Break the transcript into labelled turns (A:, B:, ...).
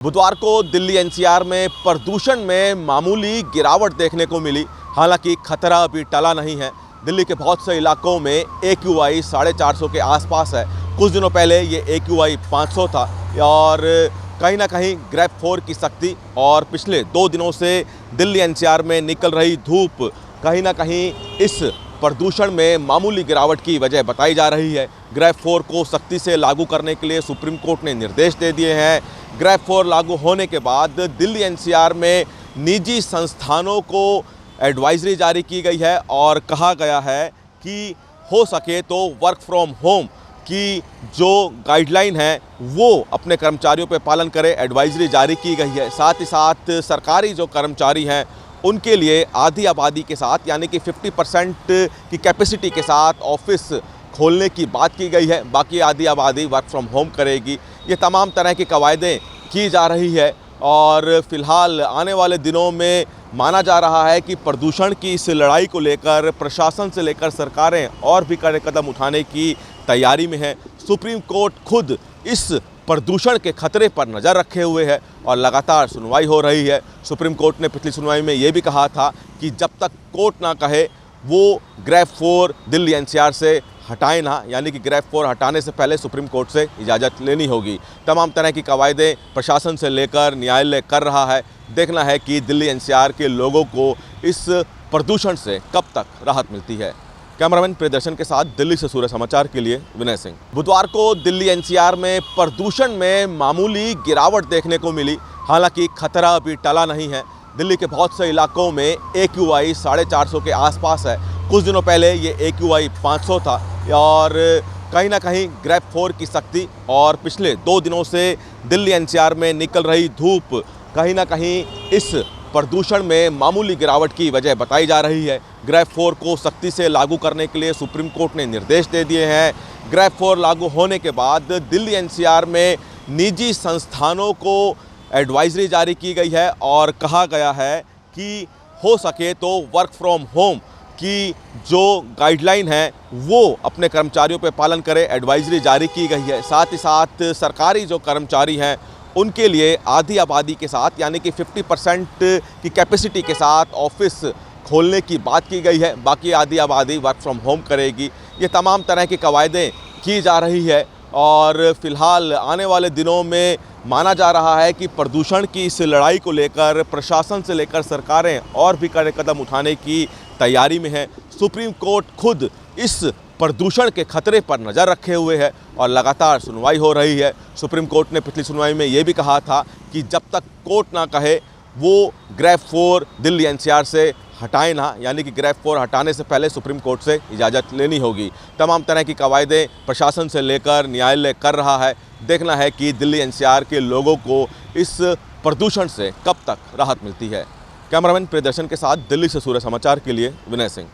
A: बुधवार को दिल्ली एनसीआर में प्रदूषण में मामूली गिरावट देखने को मिली। हालांकि खतरा अभी टला नहीं है। दिल्ली के बहुत से इलाकों में AQI 450 के आसपास है। कुछ दिनों पहले ये AQI 500 था और कहीं ना कहीं ग्रेप 4 की सख्ती और पिछले 2 दिनों से दिल्ली एनसीआर में निकल रही धूप कहीं ना कहीं इस प्रदूषण में मामूली गिरावट की वजह बताई जा रही है। ग्रेप 4 को सख्ती से लागू करने के लिए सुप्रीम कोर्ट ने निर्देश दे दिए हैं। ग्रेप 4 लागू होने के बाद दिल्ली एनसीआर में निजी संस्थानों को एडवाइजरी जारी की गई है और कहा गया है कि हो सके तो वर्क फ्रॉम होम की जो गाइडलाइन है वो अपने कर्मचारियों पे पालन करें, एडवाइजरी जारी की गई है। साथ ही साथ सरकारी जो कर्मचारी हैं उनके लिए आधी आबादी के साथ यानी कि 50% की कैपेसिटी के साथ ऑफिस खोलने की बात की गई है। बाकी आधी आबादी वर्क फ्रॉम होम करेगी। ये तमाम तरह की कवायदें की जा रही है और फ़िलहाल आने वाले दिनों में माना जा रहा है कि प्रदूषण की इस लड़ाई को लेकर प्रशासन से लेकर सरकारें और भी कड़े कदम उठाने की तैयारी में है। सुप्रीम कोर्ट खुद इस प्रदूषण के खतरे पर नज़र रखे हुए है और लगातार सुनवाई हो रही है। सुप्रीम कोर्ट ने पिछली सुनवाई में ये भी कहा था कि जब तक कोर्ट ना कहे वो ग्रेप 4 दिल्ली एनसीआर से हटाए ना, यानी कि ग्रेप 4 हटाने से पहले सुप्रीम कोर्ट से इजाज़त लेनी होगी। तमाम तरह की कवायदें प्रशासन से लेकर न्यायालय कर रहा है। देखना है कि दिल्ली एनसीआर के लोगों को इस प्रदूषण से कब तक राहत मिलती है। कैमरामैन प्रियदर्शन के साथ दिल्ली से सूर्य समाचार के लिए विनय सिंह। बुधवार को दिल्ली एनसीआर में प्रदूषण में मामूली गिरावट देखने को मिली। हालांकि खतरा अभी टला नहीं है। दिल्ली के बहुत से इलाकों में AQI 450 के आसपास है। कुछ दिनों पहले ये AQI 500 था और कहीं ना कहीं ग्रेप 4 की सख्ती और पिछले 2 दिनों से दिल्ली एनसीआर में निकल रही धूप कहीं ना कहीं इस प्रदूषण में मामूली गिरावट की वजह बताई जा रही है। ग्रेप 4 को सख्ती से लागू करने के लिए सुप्रीम कोर्ट ने निर्देश दे दिए हैं। ग्रेप 4 लागू होने के बाद दिल्ली एनसीआर में निजी संस्थानों को एडवाइजरी जारी की गई है और कहा गया है कि हो सके तो वर्क फ्रॉम होम की जो गाइडलाइन है वो अपने कर्मचारियों पे पालन करें, एडवाइजरी जारी की गई है। साथ ही साथ सरकारी जो कर्मचारी हैं उनके लिए आधी आबादी के साथ यानी कि 50% की कैपेसिटी के साथ ऑफिस खोलने की बात की गई है। बाकी आधी आबादी वर्क फ्रॉम होम करेगी। ये तमाम तरह की कवायदें की जा रही है और फ़िलहाल आने वाले दिनों में माना जा रहा है कि प्रदूषण की इस लड़ाई को लेकर प्रशासन से लेकर सरकारें और भी कड़े कदम उठाने की तैयारी में है। सुप्रीम कोर्ट खुद इस प्रदूषण के खतरे पर नज़र रखे हुए है और लगातार सुनवाई हो रही है। सुप्रीम कोर्ट ने पिछली सुनवाई में ये भी कहा था कि जब तक कोर्ट ना कहे वो ग्रेप 4 दिल्ली एनसीआर से हटाए ना, यानी कि ग्रेप 4 हटाने से पहले सुप्रीम कोर्ट से इजाज़त लेनी होगी। तमाम तरह की कवायदें प्रशासन से लेकर न्यायालय कर रहा है। देखना है कि दिल्ली एनसीआर के लोगों को इस प्रदूषण से कब तक राहत मिलती है। कैमरामैन प्रियदर्शन के साथ दिल्ली से सूर्य समाचार के लिए विनय सिंह।